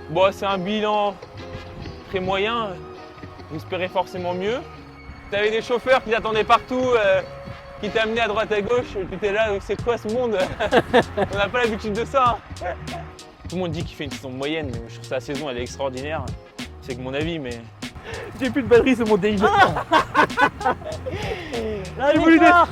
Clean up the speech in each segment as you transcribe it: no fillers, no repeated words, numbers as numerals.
Bon, c'est un bilan très moyen. J'espérais forcément mieux. T'avais des chauffeurs qui t'attendaient partout, qui t'amenaient à droite à gauche. Tu étais là, c'est quoi ce monde? On n'a pas l'habitude de ça. Tout le monde dit qu'il fait une saison moyenne, mais je trouve que sa saison elle est extraordinaire. C'est que mon avis, mais j'ai plus de batterie sur mon DI2. La victoire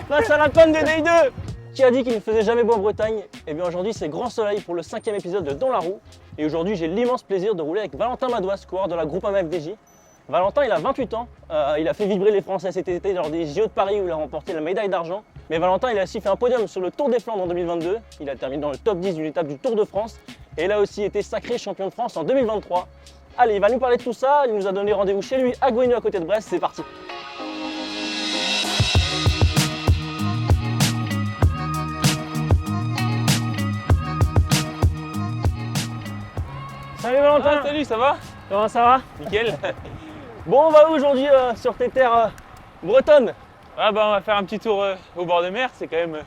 face à la panne de Day2. Qui a dit qu'il ne faisait jamais beau en Bretagne? Eh bien aujourd'hui c'est grand soleil pour le 5e épisode de Dans la roue. Et aujourd'hui j'ai l'immense plaisir de rouler avec Valentin Madouas, coureur de la Groupama FDJ. Valentin il a 28 ans, il a fait vibrer les Français cet été lors des JO de Paris où il a remporté la médaille d'argent. Mais Valentin il a aussi fait un podium sur le Tour des Flandres en 2022. Il a terminé dans le top 10 d'une étape du Tour de France. Et il a aussi été sacré champion de France en 2023. Allez, il va nous parler de tout ça, il nous a donné rendez-vous chez lui à Gouineux à côté de Brest, c'est parti. Salut Valentin. Ah, salut, ça va? Comment ça va? Nickel. Bon, on va où aujourd'hui sur tes terres bretonnes? Ah bah on va faire un petit tour au bord de mer, c'est quand même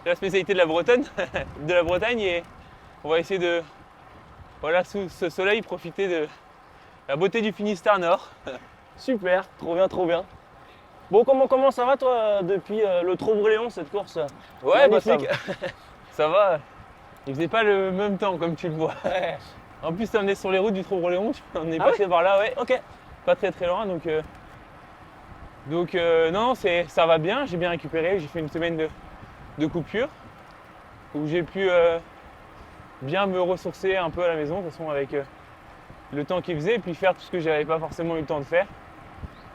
la spécialité de la Bretonne, de la Bretagne, et on va essayer de, voilà, sous ce soleil, profiter de la beauté du Finistère Nord. Super, trop bien, trop bien. Bon, comment ça va toi depuis le Trot-Bréléon, cette course? Ouais, bah, magnifique. ça va. Il faisait pas le même temps comme tu le vois. En plus, on est sur les routes du Trot-Bréléon, on est passé par là, ouais. Ok. Pas très loin, donc non, ça va bien, j'ai bien récupéré, j'ai fait une semaine de coupure où j'ai pu bien me ressourcer un peu à la maison, de toute façon avec le temps qu'il faisait, et puis faire tout ce que j'avais pas forcément eu le temps de faire,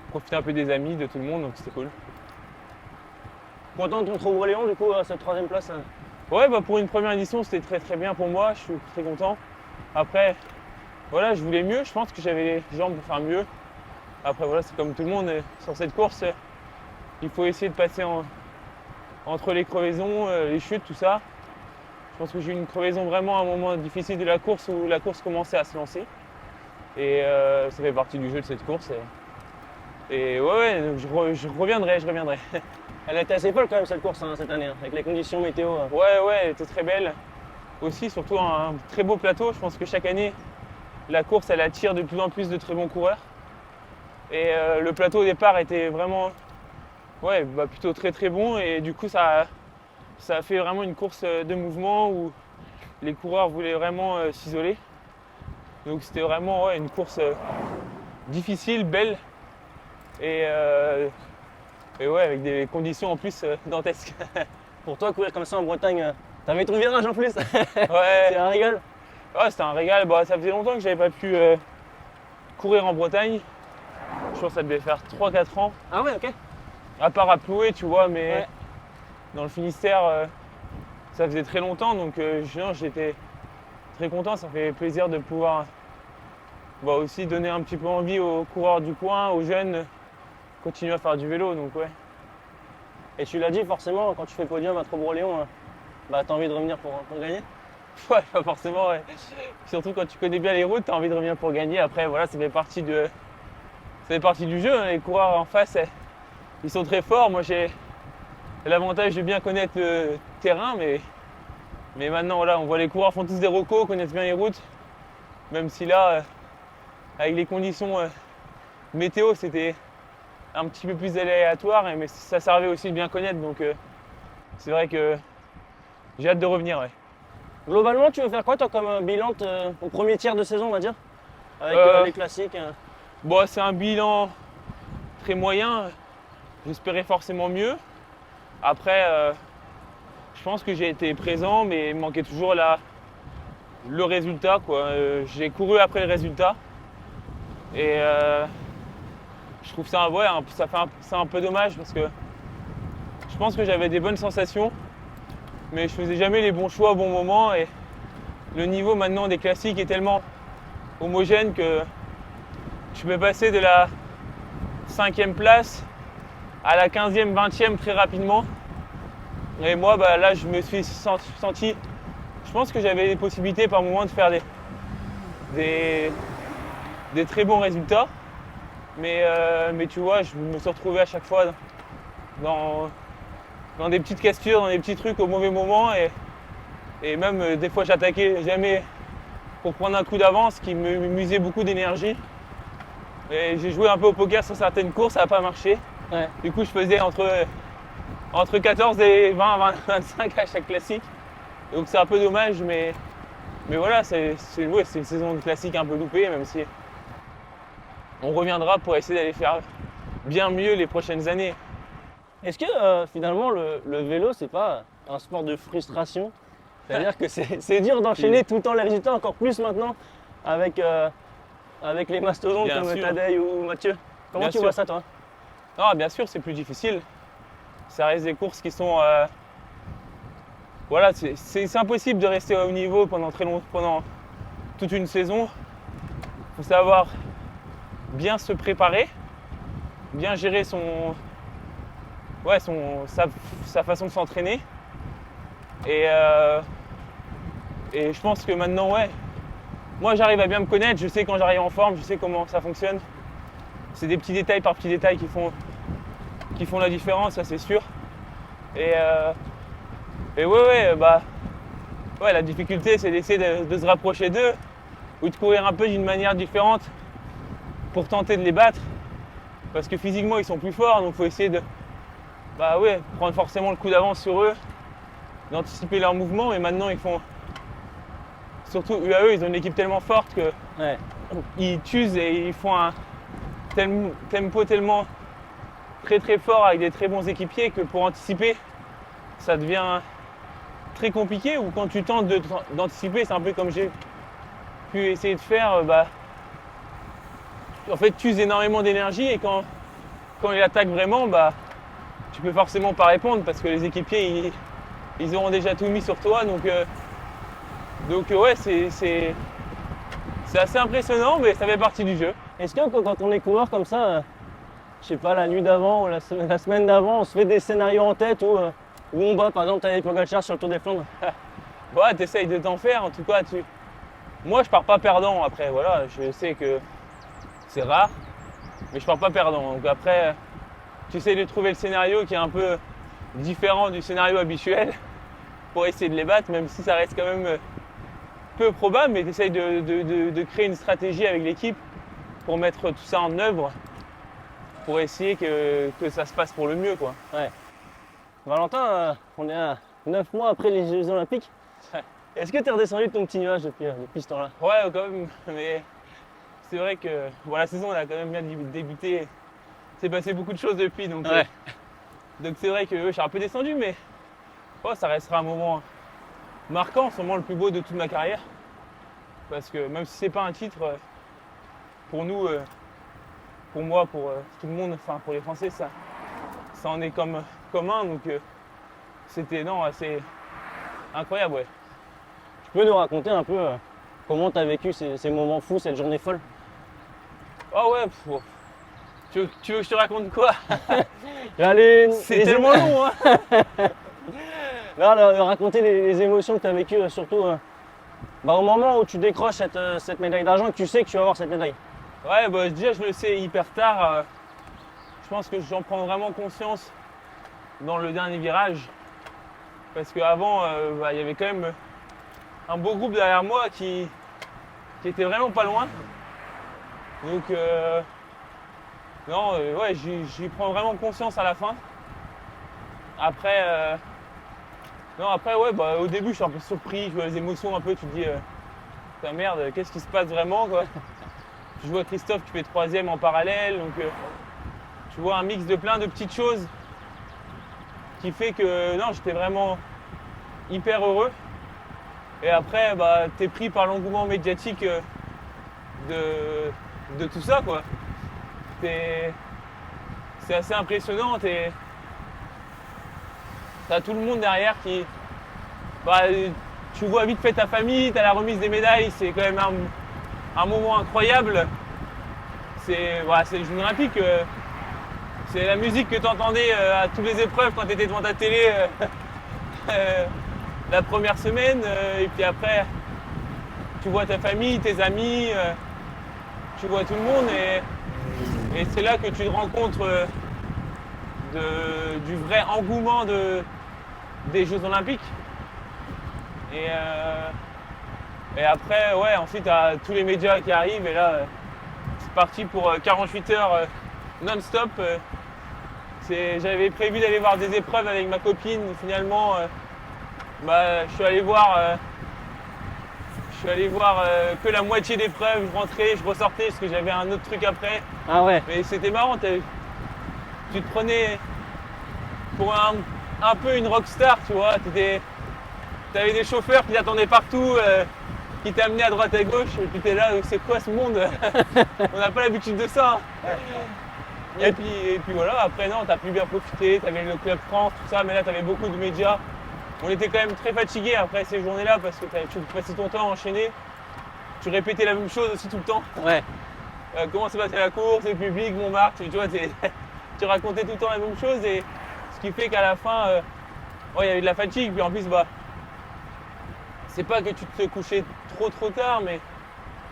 profiter un peu des amis, de tout le monde, donc c'était cool. Content de ton Trot-Bréléon, du coup, cette 3e place? Ouais, bah pour une première édition, c'était très bien pour moi, je suis très content. Après, voilà, je voulais mieux, je pense que j'avais les jambes pour faire mieux. Après voilà, c'est comme tout le monde, sur cette course, il faut essayer de passer entre les crevaisons, les chutes, tout ça. Je pense que j'ai eu une crevaison vraiment à un moment difficile de la course où la course commençait à se lancer. Et ça fait partie du jeu de cette course. Et ouais, je reviendrai. Elle a été assez folle quand même cette course cette année, avec les conditions météo. Ouais, elle était très belle. Aussi, surtout un très beau plateau. Je pense que chaque année, la course, elle attire de plus en plus de très bons coureurs. Et le plateau au départ était vraiment plutôt très bon, et du coup ça a fait vraiment une course de mouvement où les coureurs voulaient vraiment s'isoler. Donc c'était vraiment une course difficile, belle et ouais, avec des conditions en plus dantesques. Pour toi, courir comme ça en Bretagne, t'avais ton virage en plus. Ouais. C'est un régal. Ouais, c'était un régal. Bah, ça faisait longtemps que j'avais pas pu courir en Bretagne. Je pense que ça devait faire 3-4 ans. Ah ouais, ok. À part à Ploué, tu vois, mais Ouais. dans le Finistère, ça faisait très longtemps, donc j'étais très content. Ça fait plaisir de pouvoir aussi donner un petit peu envie aux coureurs du coin, aux jeunes, continuer à faire du vélo, donc ouais. Et tu l'as dit, forcément, quand tu fais podium à Trot-Bréléon, t'as envie de revenir pour gagner? Ouais, pas forcément, ouais. Surtout quand tu connais bien les routes, t'as envie de revenir pour gagner. Après, voilà, ça fait partie du jeu, hein. Les coureurs en face, ils sont très forts. Moi, j'ai l'avantage de bien connaître le terrain, mais maintenant, voilà, on voit les coureurs font tous des recos, connaissent bien les routes. Même si là, avec les conditions météo, c'était un petit peu plus aléatoire, mais ça servait aussi de bien connaître. Donc, c'est vrai que j'ai hâte de revenir, ouais. Globalement, tu veux faire quoi toi comme bilan au premier tiers de saison, on va dire? Avec les classiques. Bon, c'est un bilan très moyen. J'espérais forcément mieux. Après, je pense que j'ai été présent, mais il manquait toujours le résultat, quoi. J'ai couru après le résultat. Et je trouve ça, c'est un peu dommage parce que je pense que j'avais des bonnes sensations, mais je faisais jamais les bons choix au bon moment. Et le niveau maintenant des classiques est tellement homogène que tu peux passer de la 5e place à la 15e, 20e très rapidement. Et moi, là, je me suis senti, je pense que j'avais des possibilités par moment de faire des très bons résultats. Mais tu vois, je me suis retrouvé à chaque fois dans des petites cassures, dans des petits trucs au mauvais moment. Et même des fois, j'attaquais jamais pour prendre un coup d'avance qui m'usait beaucoup d'énergie. Et j'ai joué un peu au poker sur certaines courses, ça n'a pas marché. Ouais. Du coup, je faisais entre 14 et 25 à chaque classique. Donc c'est un peu dommage, mais voilà, c'est une saison de classique un peu loupée, même si on reviendra pour essayer d'aller faire bien mieux les prochaines années. Est-ce que finalement le vélo, c'est pas un sport de frustration? C'est-à-dire que c'est dur d'enchaîner tout le temps les résultats, encore plus maintenant avec les mastodontes Bien comme sûr. Tadej ou Mathieu. Comment Bien tu sûr. vois ça, toi? Non, bien sûr, c'est plus difficile. Ça reste des courses qui sont... voilà, c'est impossible de rester au haut niveau pendant toute une saison. Il faut savoir bien se préparer, bien gérer sa façon de s'entraîner. Et je pense que maintenant, ouais, moi j'arrive à bien me connaître, je sais quand j'arrive en forme, je sais comment ça fonctionne. C'est des petits détails par petits détails qui font la différence, ça c'est sûr. Et ouais, la difficulté c'est d'essayer de se rapprocher d'eux ou de courir un peu d'une manière différente pour tenter de les battre. Parce que physiquement ils sont plus forts, donc il faut essayer de prendre forcément le coup d'avance sur eux, d'anticiper leurs mouvements. Et maintenant ils font, surtout UAE, ils ont une équipe tellement forte que Ouais. ils tuent et ils font un tempo tellement très très fort avec des très bons équipiers que pour anticiper, ça devient très compliqué. Ou quand tu tentes d'anticiper, c'est un peu comme j'ai pu essayer de faire, en fait tu uses énormément d'énergie et quand il attaque vraiment, tu peux forcément pas répondre parce que les équipiers ils auront déjà tout mis sur toi. Donc ouais, c'est assez impressionnant, mais ça fait partie du jeu. Est-ce que quand on est coureur comme ça, je sais pas, la nuit d'avant ou la semaine d'avant, on se fait des scénarios en tête où on bat par exemple Tadej Pogačar sur le Tour des Flandres? Ouais, t'essayes de t'en faire, en tout cas moi je pars pas perdant. Après voilà, je sais que c'est rare, mais je pars pas perdant. Donc après, tu essayes de trouver le scénario qui est un peu différent du scénario habituel pour essayer de les battre, même si ça reste quand même peu probable, mais tu essayes de créer une stratégie avec l'équipe pour mettre tout ça en œuvre, pour essayer que ça se passe pour le mieux, quoi. Ouais. Valentin, on est à 9 mois après les Jeux Olympiques. Ouais. Est-ce que tu es redescendu de ton petit nuage depuis ce temps-là? Ouais, quand même, mais c'est vrai que la saison elle a quand même bien débuté. C'est passé beaucoup de choses depuis, donc Ouais. donc c'est vrai que je suis un peu descendu, mais ça restera un moment marquant, sûrement le plus beau de toute ma carrière. Parce que même si c'est pas un titre, pour nous, pour moi, pour tout le monde, enfin pour les Français, ça en est comme commun. Donc c'était assez incroyable, ouais. Tu peux nous raconter un peu comment tu as vécu ces moments fous, cette journée folle? Ah ouais, tu veux que je te raconte quoi? Allez, C'est tellement long, hein. Non, raconter les émotions que tu as vécues, surtout au moment où tu décroches cette médaille d'argent et que tu sais que tu vas avoir cette médaille. Ouais, déjà je le sais hyper tard. Je pense que j'en prends vraiment conscience dans le dernier virage. Parce qu'avant, il y avait quand même un beau groupe derrière moi qui était vraiment pas loin. Donc j'y prends vraiment conscience à la fin. Après, au début je suis un peu surpris, je vois les émotions un peu, tu te dis putain merde, qu'est-ce qui se passe vraiment, quoi. Je vois Christophe qui fait troisième en parallèle, donc tu vois un mix de plein de petites choses qui fait que j'étais vraiment hyper heureux. Et après, t'es pris par l'engouement médiatique de tout ça, quoi. C'est assez impressionnant. T'as tout le monde derrière qui... tu vois vite fait ta famille, t'as la remise des médailles, c'est quand même un moment incroyable. C'est les Jeux Olympiques. C'est la musique que tu entendais à toutes les épreuves quand tu étais devant ta télé la première semaine. Et puis après, tu vois ta famille, tes amis, tu vois tout le monde. Et c'est là que tu te rends compte du vrai engouement des Jeux Olympiques. Et après, ouais, ensuite, t'as tous les médias qui arrivent et là, c'est parti pour 48 heures non-stop. J'avais prévu d'aller voir des épreuves avec ma copine. Finalement, je suis allé voir, que la moitié d'épreuves. Je rentrais, je ressortais parce que j'avais un autre truc après. Ah ouais. Mais c'était marrant. Tu te prenais pour un peu une rockstar, tu vois. T'avais des chauffeurs qui t'attendaient partout, qui t'amenaient à droite à gauche. Et puis t'es là, c'est quoi ce monde? On n'a pas l'habitude de ça. Et puis voilà, après non, t'as pu bien profiter, t'avais le Club France, tout ça, mais là t'avais beaucoup de médias. On était quand même très fatigués après ces journées-là parce que tu passais ton temps à enchaîner. Tu répétais la même chose aussi tout le temps. Ouais. Comment s'est passée la course, le public, Montmartre, tu vois, tu racontais tout le temps la même chose et ce qui fait qu'à la fin, il y avait de la fatigue, puis en plus, c'est pas que tu te couchais trop tard,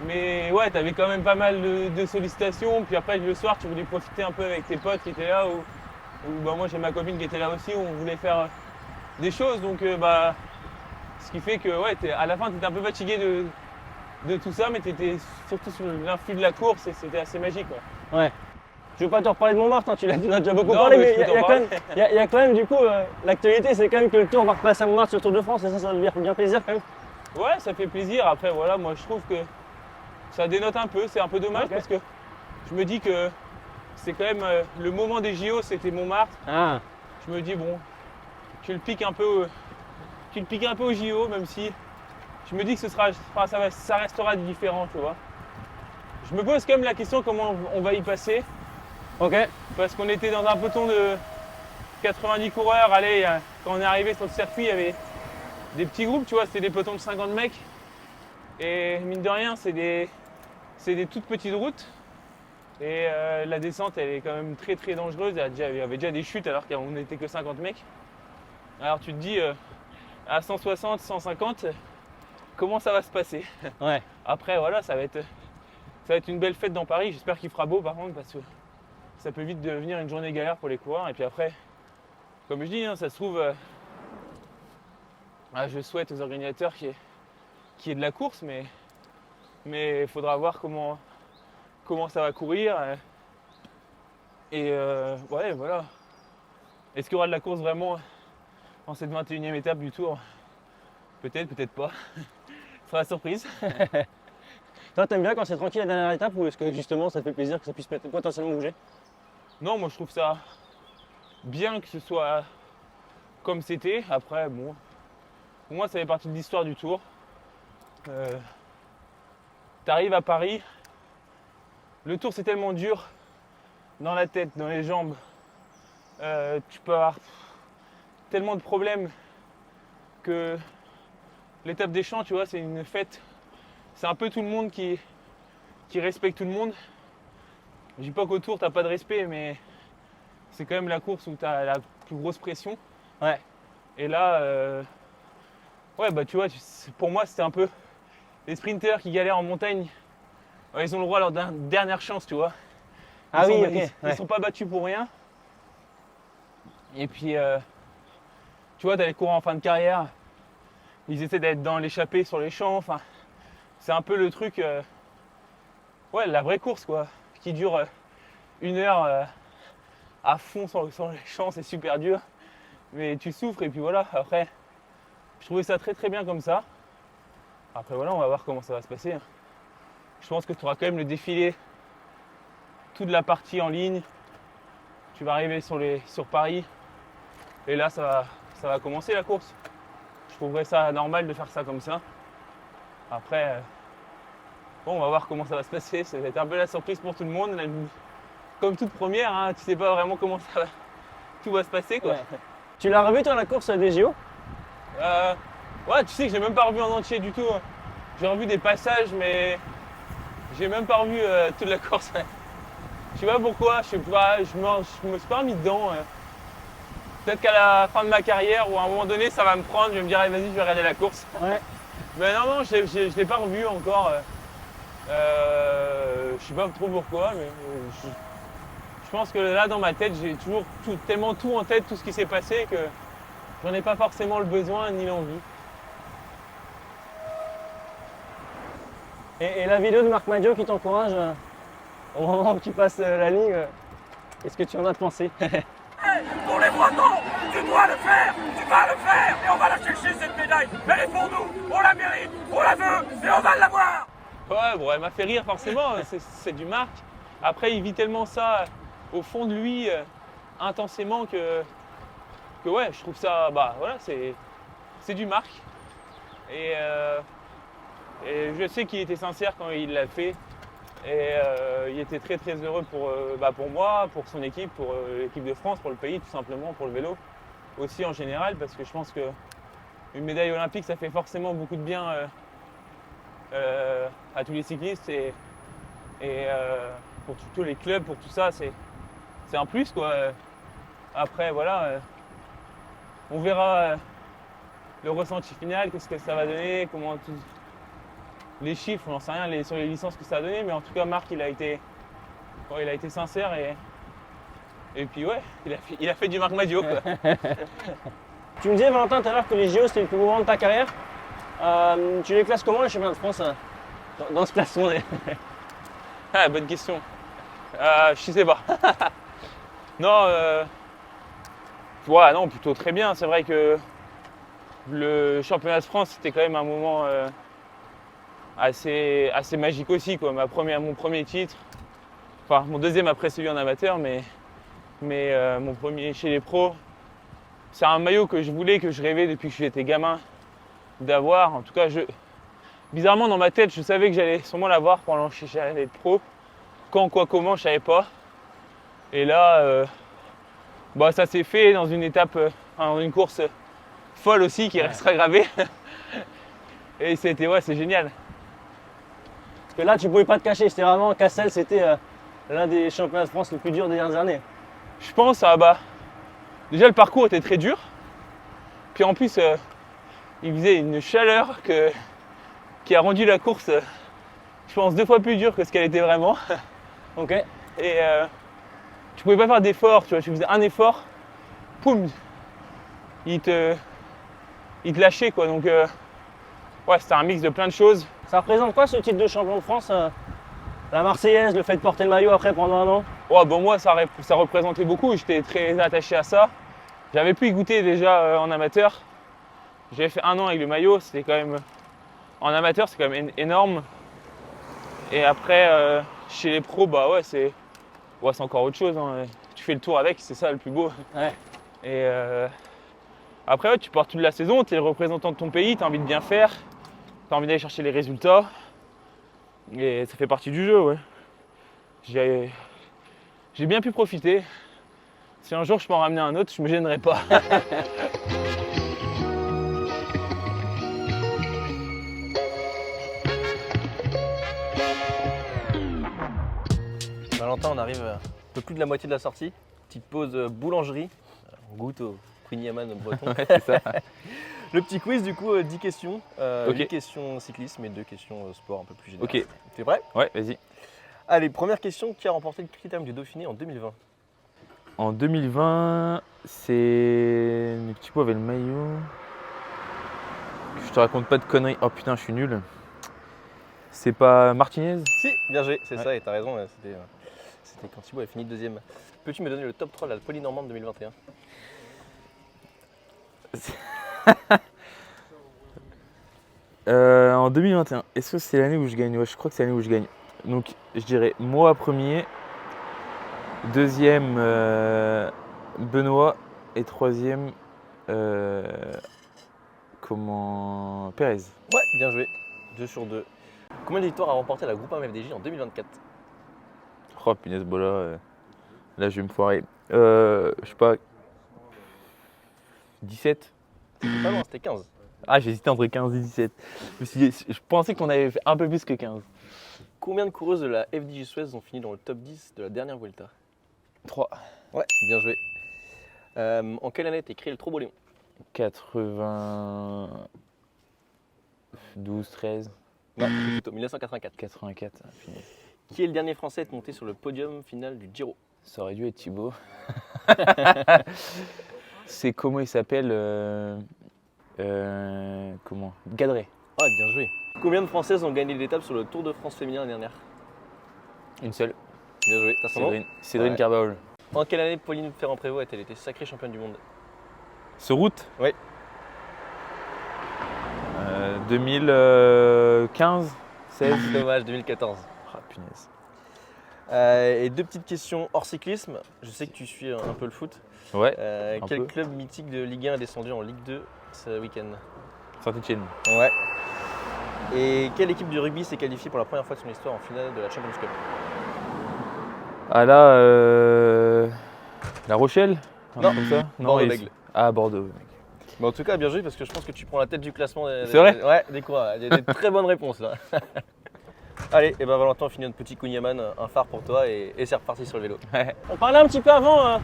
mais ouais, t'avais quand même pas mal de sollicitations. Puis après, le soir, tu voulais profiter un peu avec tes potes qui étaient là. Ou moi, j'ai ma copine qui était là aussi. Où on voulait faire des choses. Donc, ce qui fait que, ouais, à la fin, tu étais un peu fatigué de tout ça. Mais tu étais surtout sur l'influx de la course et c'était assez magique. Ouais. Je veux pas te reparler de Montmartre, hein, tu l'as déjà beaucoup Non, parlé, mais mais il y a quand même, du coup, l'actualité, c'est quand même que le Tour va repasser à Montmartre sur le Tour de France. Et ça va te faire bien plaisir quand même. Ouais, ça fait plaisir. Après, voilà, moi, je trouve que ça dénote un peu, c'est un peu dommage parce que je me dis que c'est quand même le moment des JO, c'était Montmartre. Ah. Je me dis bon, tu le piques un peu au JO, même si je me dis que ça restera différent, tu vois. Je me pose quand même la question comment on va y passer. Ok. Parce qu'on était dans un peloton de 90 coureurs. Allez, quand on est arrivé sur le circuit, il y avait des petits groupes, tu vois, c'était des pelotons de 50 mecs. Et mine de rien, c'est des toutes petites routes. Et la descente, elle est quand même très dangereuse. Il y avait déjà des chutes alors qu'on n'était que 50 mecs. Alors tu te dis, à 160, 150, comment ça va se passer? Ouais. Après, voilà, ça va être une belle fête dans Paris. J'espère qu'il fera beau par contre, parce que ça peut vite devenir une journée galère pour les coureurs. Et puis après, comme je dis, ça se trouve, je souhaite aux organisateurs qu'il y ait de la course, mais il faudra voir comment ça va courir. Et ouais, voilà. Est-ce qu'il y aura de la course vraiment en cette 21e étape du Tour? Peut-être, peut-être pas. Ce sera la surprise. Toi, t'aimes bien quand c'est tranquille la dernière étape ou est-ce que justement ça fait plaisir que ça puisse potentiellement bouger? Non, moi je trouve ça bien que ce soit comme c'était. Après, bon, pour moi ça fait partie de l'histoire du Tour. T'arrives à Paris, le Tour c'est tellement dur dans la tête, dans les jambes. Tu peux avoir tellement de problèmes que l'étape des Champs, tu vois, c'est une fête. C'est un peu tout le monde qui respecte tout le monde. Je dis pas qu'au Tour t'as pas de respect, mais c'est quand même la course où t'as la plus grosse pression. Ouais. Et là, ouais, tu vois, pour moi c'était un peu les sprinters qui galèrent en montagne. Ils ont le droit à leur dernière chance, tu vois. Ils sont pas battus pour rien. Et puis, tu vois, t'as les coureurs en fin de carrière. Ils essaient d'être dans l'échappée sur les champs. Enfin, c'est un peu le truc, ouais, la vraie course, quoi, qui dure 1 heure à fond sur les champs. C'est super dur. Mais tu souffres et puis voilà. Après, je trouvais ça très bien comme ça. Après, voilà, on va voir comment ça va se passer. Je pense que tu auras quand même le défilé, toute la partie en ligne. Tu vas arriver sur Paris. Et là, ça va commencer la course. Je trouverais ça normal de faire ça comme ça. Après, bon, on va voir comment ça va se passer. Ça va être un peu la surprise pour tout le monde. Comme toute première, hein, tu sais pas vraiment comment tout va se passer, quoi. Ouais. Tu l'as revu toi la course des JO? Ouais, tu sais que j'ai même pas revu en entier du tout. J'ai revu des passages, mais j'ai même pas revu toute la course. Je sais pas pourquoi, je me suis pas remis dedans. Peut-être qu'à la fin de ma carrière ou à un moment donné ça va me prendre, je vais me dire allez, vas-y, je vais regarder la course. Ouais. Mais non, je l'ai pas revu encore. Je sais pas trop pourquoi, mais je pense que là dans ma tête j'ai toujours tellement tout en tête, tout ce qui s'est passé que j'en ai pas forcément le besoin ni l'envie. Et la vidéo de Marc Madiot qui t'encourage au moment où tu passes la ligne, qu'est-ce que tu en as pensé? Pour les Bretons, tu dois le faire, tu vas le faire et on va la chercher cette médaille. Elle est pour nous, on la mérite, on la veut et on va l'avoir. Ouais, bon, elle m'a fait rire forcément, c'est du Marc. Après, il vit tellement ça au fond de lui, intensément, que ouais, je trouve ça, bah voilà, c'est du Marc. Et je sais qu'il était sincère quand il l'a fait. Et il était très très heureux pour moi, pour son équipe, pour l'équipe de France, pour le pays tout simplement, pour le vélo aussi en général, parce que je pense qu'une médaille olympique ça fait forcément beaucoup de bien à tous les cyclistes et pour tous les clubs, pour tout ça, c'est un plus quoi. Après voilà, on verra le ressenti final, qu'est-ce que ça va donner, comment tout. Les chiffres, on n'en sait rien sur les licences que ça a donné, mais en tout cas Marc il a été sincère et puis ouais, il a fait du Marc Madiot quoi. Tu me disais Valentin tout à l'heure que les JO c'était le plus beau moment de ta carrière. Tu les classes comment les championnats de France dans ce classement? Ah, bonne question. Je sais pas. Non, ouais, non, plutôt très bien. C'est vrai que le championnat de France c'était quand même un moment assez magique aussi quoi. Mon premier titre, enfin mon deuxième après celui en amateur, mais mon premier chez les pros. C'est un maillot que je voulais, que je rêvais depuis que j'étais gamin d'avoir. En tout cas, bizarrement dans ma tête, je savais que j'allais sûrement l'avoir pendant que j'allais être pro. Quand, quoi, comment, je savais pas. Et là, bah, ça s'est fait dans une étape, dans une course folle aussi qui restera gravée. Et c'était, ouais, c'est génial. Parce que là, tu pouvais pas te cacher, c'était vraiment Cassel, c'était l'un des championnats de France les plus durs des dernières années. Je pense, bah, déjà le parcours était très dur. Puis en plus, il faisait une chaleur qui a rendu la course, je pense, 2 fois plus dure que ce qu'elle était vraiment. Ok. Et tu pouvais pas faire d'effort, tu vois, tu faisais un effort, poum, il te lâchait quoi. Donc ouais, c'était un mix de plein de choses. Ça représente quoi ce titre de champion de France? La Marseillaise, le fait de porter le maillot après pendant un an? Ouais, bon, moi ça représentait beaucoup, j'étais très attaché à ça. J'avais pu y goûter déjà en amateur. J'avais fait 1 an avec le maillot, c'était quand même. En amateur, c'est quand même énorme. Et après, chez les pros, bah ouais, c'est encore autre chose. Hein. Tu fais le tour avec, c'est ça le plus beau. Ouais. Et après, ouais, tu pars toute la saison, tu es le représentant de ton pays, tu as envie de bien faire, tu as envie d'aller chercher les résultats. Et ça fait partie du jeu, ouais. J'ai bien pu profiter. Si un jour je peux en ramener un autre, je me gênerai pas. Valentin, on arrive un peu plus de la moitié de la sortie. Petite pause boulangerie. On goûte au fruit Yaman breton. C'est ça. Le petit quiz, du coup, 10 questions. Ok. 8 questions cyclisme et 2 questions sport un peu plus général. Ok. T'es prêt? Ouais, vas-y. Allez, première question. Qui a remporté le critérium du Dauphiné en 2020? En 2020, c'est le petit pot avec le maillot. Je te raconte pas de conneries. Oh putain, je suis nul. C'est pas Martinez? Si, bien joué, c'est Ouais. ça, et t'as raison, c'était quand Thibaut a fini deuxième. Peux-tu me donner le top 3 de la Polynormande 2021? En 2021, est-ce que c'est l'année où je gagne? Ouais, je crois que c'est l'année où je gagne. Donc je dirais moi premier, deuxième Benoît et troisième Pérez. Ouais, bien joué. 2 sur 2. Combien de victoires a remporté la Groupama FDJ en 2024? Oh punaise, là je vais me foirer. Je sais pas. 17? Pas loin, c'était 15. Ah, j'hésitais entre 15 et 17. Je pensais qu'on avait fait un peu plus que 15. Combien de coureuses de la FDJ Suez ont fini dans le top 10 de la dernière Vuelta? 3. Ouais, bien joué. En quelle année a été créé le Troboléon? 92, 13, Non, plutôt 1984. 84. Ah, punaise. Qui est le dernier Français à être monté sur le podium final du Giro? Ça aurait dû être Thibaut. C'est comment il s'appelle comment? Gadret. Ouais, bien joué. Combien de Françaises ont gagné l'étape sur le Tour de France féminin l'année dernière? Une seule. Bien joué. T'as son nom? Cédrine Ouais. Carbaol. En quelle année Pauline Ferrand-Prévot a-t-elle été sacrée championne du monde? Sur route Oui. 2015, 16. Dommage, 2014. Ah, punaise. Et deux petites questions hors cyclisme. Je sais que tu suis un peu le foot. Ouais, Quel peu. club mythique de Ligue 1 est descendu en Ligue 2 ce week-end? Saint-Etienne. Ouais. Et quelle équipe de rugby s'est qualifiée pour la première fois de son histoire en finale de la Champions Cup? Ah là, La Rochelle? Un Non. truc comme ça. Bordeaux-Bègles. Ah, Bordeaux, mec. Bah, en tout cas, bien joué parce que je pense que tu prends la tête du classement. C'est vrai? Ouais, des quoi? Il y a des très bonnes réponses là. Allez, et ben Valentin, on finit notre petit Kunyaman, un phare pour toi et c'est reparti sur le vélo. On parlait un petit peu avant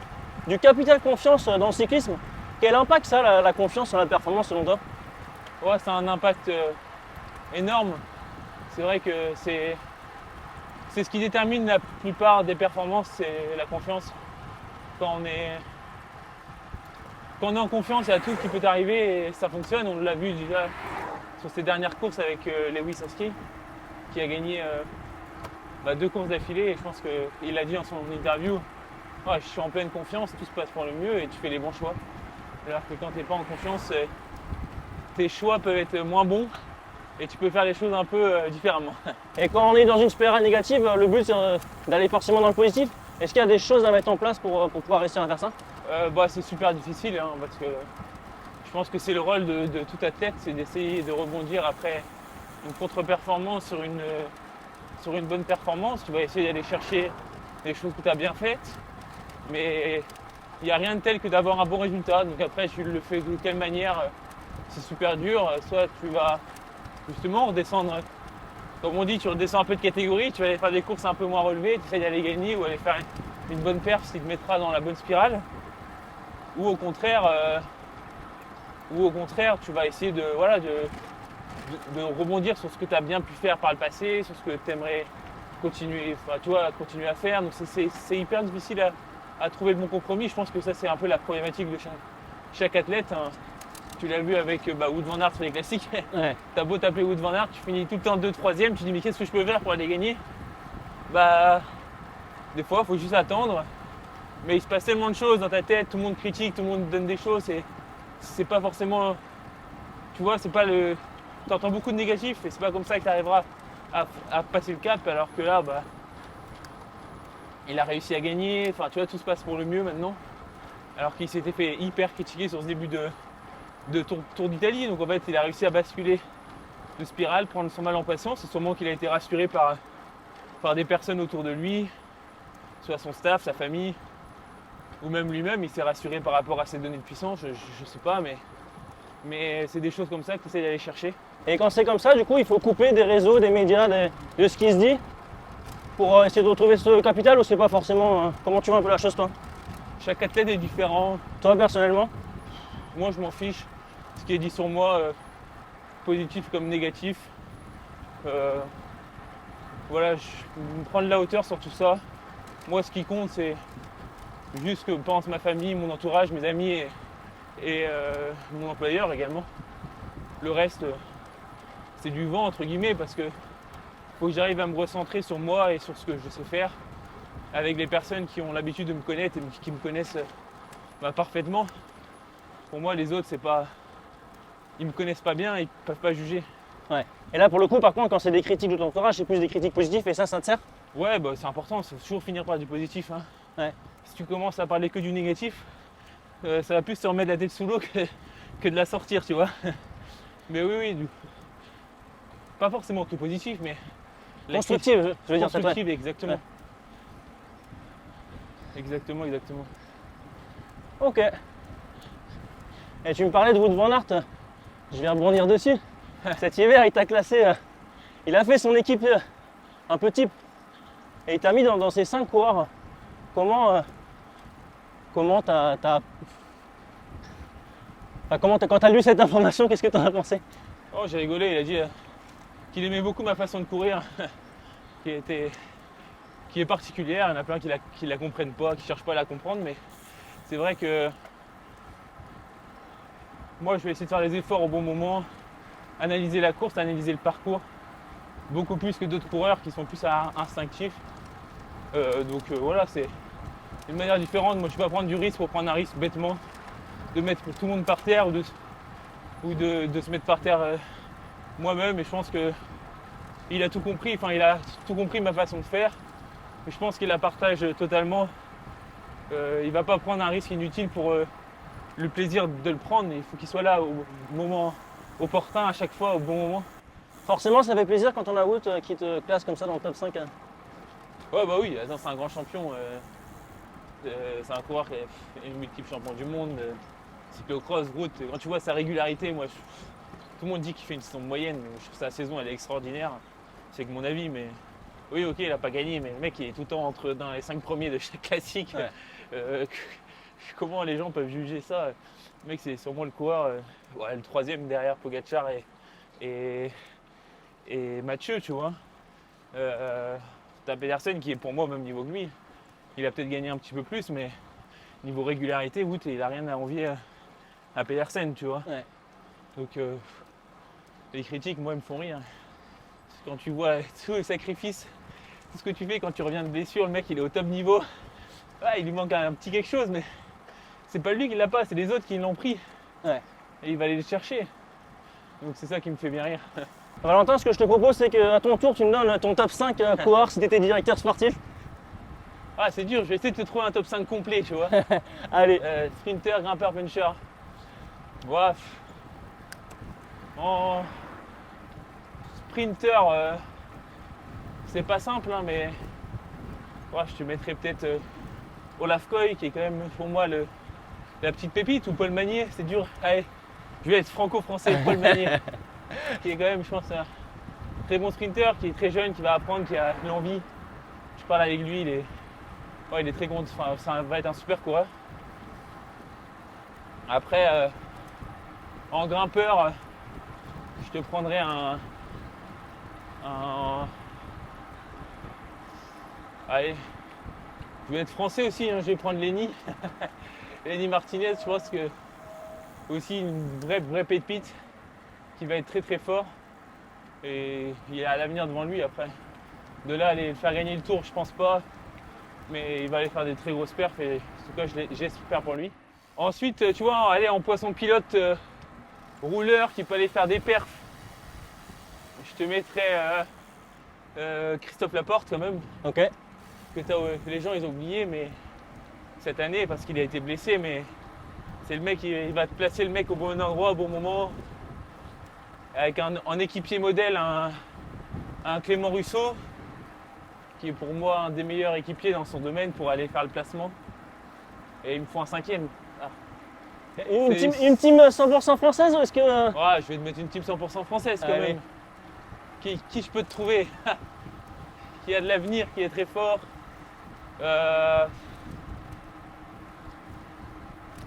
du capital confiance dans le cyclisme. Quel impact ça, la confiance sur la performance selon toi? Ouais, ça a un impact énorme. C'est vrai que c'est ce qui détermine la plupart des performances, c'est la confiance. Quand on est en confiance, il y a tout qui peut arriver et ça fonctionne. On l'a vu déjà sur ses dernières courses avec Lewis Husky, qui a gagné 2 courses d'affilée. Et je pense qu'il l'a dit dans son interview, ouais, je suis en pleine confiance, tout se passe pour le mieux et tu fais les bons choix. Alors que quand tu n'es pas en confiance, tes choix peuvent être moins bons et tu peux faire les choses un peu différemment. Et quand on est dans une spirale négative, le but c'est d'aller forcément dans le positif. Est-ce qu'il y a des choses à mettre en place pour pouvoir réussir à faire ça? C'est super difficile hein, parce que je pense que c'est le rôle de tout athlète, c'est d'essayer de rebondir après une contre-performance sur une bonne performance. Tu vas essayer d'aller chercher des choses que tu as bien faites, mais il n'y a rien de tel que d'avoir un bon résultat. Donc après, tu le fais de quelle manière, c'est super dur. Soit tu vas justement redescendre, comme on dit, tu redescends un peu de catégorie, tu vas aller faire des courses un peu moins relevées, tu essaies d'aller gagner ou aller faire une bonne perf qui te mettra dans la bonne spirale. Ou au contraire, tu vas essayer de rebondir sur ce que tu as bien pu faire par le passé, sur ce que tu aimerais continuer à faire. Donc c'est hyper difficile à trouver le bon compromis. Je pense que ça, c'est un peu la problématique de chaque athlète. Hein. Tu l'as vu avec Wout van Aert sur les classiques. Ouais. T'as beau t'appeler Wout van Aert, tu finis tout le temps 2 3e, tu dis mais qu'est-ce que je peux faire pour aller gagner? Des fois, il faut juste attendre. Mais il se passe tellement de choses dans ta tête, tout le monde critique, tout le monde donne des choses et c'est pas forcément. Tu vois, c'est pas le. Tu entends beaucoup de négatifs et c'est pas comme ça que tu arriveras à passer le cap alors que là, il a réussi à gagner, enfin tu vois, tout se passe pour le mieux maintenant. Alors qu'il s'était fait hyper critiquer sur ce début de Tour d'Italie. Donc en fait, il a réussi à basculer de spirale, prendre son mal en patience. C'est sûrement qu'il a été rassuré par des personnes autour de lui, soit son staff, sa famille, ou même lui-même, il s'est rassuré par rapport à ses données de puissance, je sais pas, mais c'est des choses comme ça que tu essaies d'aller chercher. Et quand c'est comme ça, du coup, il faut couper des réseaux, des médias, de ce qui se dit pour essayer de retrouver ce capital ou c'est pas forcément. Comment tu vois un peu la chose, toi? Chaque athlète est différent. Toi, personnellement? Moi, je m'en fiche. Ce qui est dit sur moi, positif comme négatif. Voilà, je me prends de la hauteur sur tout ça. Moi, ce qui compte, c'est juste que pense ma famille, mon entourage, mes amis et mon employeur également. Le reste, c'est du vent entre guillemets parce que faut que j'arrive à me recentrer sur moi et sur ce que je sais faire avec les personnes qui ont l'habitude de me connaître et qui me connaissent parfaitement. Pour moi, les autres, c'est pas, ils me connaissent pas bien, ils peuvent pas juger. Ouais. Et là, pour le coup, par contre, quand c'est des critiques de ton entourage, c'est plus des critiques positives et ça te sert? Ouais, c'est important, il faut toujours finir par du positif. Hein. Ouais. Si tu commences à parler que du négatif, ça va plus te remettre la tête sous l'eau que de la sortir, tu vois. Mais oui, pas forcément que positif, mais Constructive, je veux dire, c'est vrai. constructive, exactement. Ouais. Exactement. Ok. Et tu me parlais de Wout van Aert, je vais rebondir dessus. Cet hiver, il t'a classé, il a fait son équipe un peu type et il t'a mis dans ses 5 coureurs. Comment quand t'as lu cette information, qu'est-ce que t'en as pensé? Oh, j'ai rigolé, il a dit qu'il aimait beaucoup ma façon de courir, qui est particulière. Il y en a plein qui la comprennent pas, qui cherchent pas à la comprendre, mais c'est vrai que moi je vais essayer de faire les efforts au bon moment, analyser la course, analyser le parcours, beaucoup plus que d'autres coureurs qui sont plus instinctifs. Donc voilà, c'est une manière différente. Moi je ne vais pas prendre du risque pour prendre un risque bêtement, de mettre tout le monde par terre ou de se mettre par terre moi-même. Et je pense qu'il a tout compris, enfin il a tout compris ma façon de faire. Et je pense qu'il la partage totalement. Il ne va pas prendre un risque inutile pour le plaisir de le prendre. Il faut qu'il soit là au moment opportun, à chaque fois, au bon moment. Forcément, ça fait plaisir quand on a Wout qui te classe comme ça dans le top 5. Hein. Ouais, bah oui, attends, c'est un grand champion. C'est un coureur qui est multiple champion du monde. Cyclocross, route. Quand tu vois sa régularité, moi, tout le monde dit qu'il fait une saison moyenne. Mais je trouve sa saison, elle est extraordinaire. C'est que mon avis, mais oui, ok, il n'a pas gagné, mais le mec, il est tout le temps dans les 5 premiers de chaque classique. Ouais. Comment les gens peuvent juger ça? Le mec, c'est sûrement le coureur, le troisième derrière Pogacar et Mathieu, tu vois. T'as Pedersen qui est pour moi au même niveau que lui. Il a peut-être gagné un petit peu plus, mais niveau régularité, Wout, il n'a rien à envier à Pedersen, tu vois. Ouais. Donc les critiques, moi, me font rire. Quand tu vois tous les sacrifices, tout ce que tu fais quand tu reviens de blessure, le mec, il est au top niveau. Ouais, il lui manque un petit quelque chose, mais c'est pas lui qui l'a pas, c'est les autres qui l'ont pris. Ouais. Et il va aller le chercher. Donc c'est ça qui me fait bien rire. Valentin, ce que je te propose, c'est qu'à ton tour, tu me donnes ton top 5 coureurs si tu étais directeur sportif. Ah, c'est dur, je vais essayer de te trouver un top 5 complet, tu vois. Allez. Sprinter, grimpeur, puncher. Voilà. En sprinter, c'est pas simple, hein, mais ouais, je te mettrais peut-être Olaf Koy, qui est quand même pour moi la petite pépite, ou Paul Magnier, c'est dur. Allez, je vais être franco-français, Paul Magnier, qui est quand même, je pense, un très bon sprinter, qui est très jeune, qui va apprendre, qui a l'envie. Je parle avec lui, il est très content, enfin, ça va être un super coureur. Après, en grimpeur, je te prendrais Allez, je vais être français aussi, hein, je vais prendre Lenny. Lenny Martinez, je pense que aussi une vraie pépite qui va être très très fort. Et il a l'avenir devant lui après. De là, aller faire gagner le tour, je pense pas. Mais il va aller faire des très grosses perfs et en tout cas, j'espère pour lui. Ensuite, tu vois, aller en poisson pilote rouleur qui peut aller faire des perfs. Je te mettrais Christophe Laporte quand même. Ok. Que les gens ils ont oublié, mais cette année parce qu'il a été blessé, mais c'est le mec, il va te placer le mec au bon endroit, au bon moment. Avec en équipier modèle un Clément Russo, qui est pour moi un des meilleurs équipiers dans son domaine pour aller faire le placement. Et il me faut un 5e. Ah. Une team 100% française ou est-ce que... Ouais, je vais te mettre une team 100% française quand même. Qui je peux te trouver qui a de l'avenir, qui est très fort.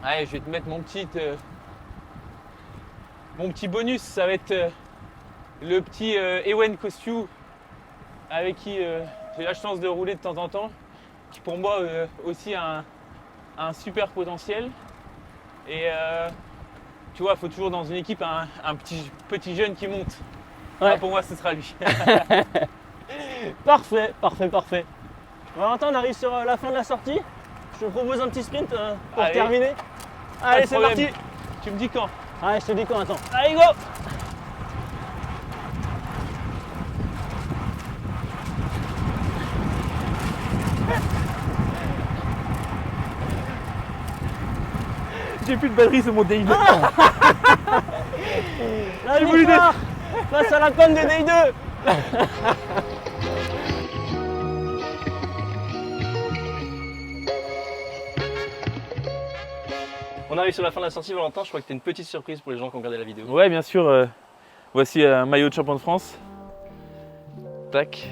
Allez, je vais te mettre mon petit bonus, ça va être le petit Ewen Kosciu, avec qui j'ai la chance de rouler de temps en temps, qui pour moi aussi a un super potentiel. Et tu vois, il faut toujours dans une équipe un petit jeune qui monte. Ouais. Ah, pour moi, ce sera lui. Parfait. Valentin, on arrive sur la fin de la sortie. Je te propose un petit sprint pour Allez. terminer. Pas Allez, de c'est problème. parti. Tu me dis quand? Allez, je te dis quand, attends. Allez, go! J'ai plus de batterie sur mon DI2. La J'ai voulu victoire face à la panne de Day 2. On arrive sur la fin de la sortie, Valentin. Je crois que tu as une petite surprise pour les gens qui ont regardé la vidéo. Ouais, bien sûr. Voici un maillot de champion de France. Tac.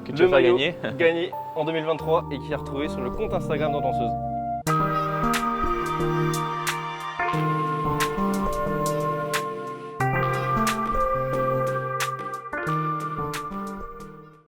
Que tu Le vas faire maillot gagner. gagné en 2023 et qui est retrouvé sur le compte Instagram d'Endanceuse.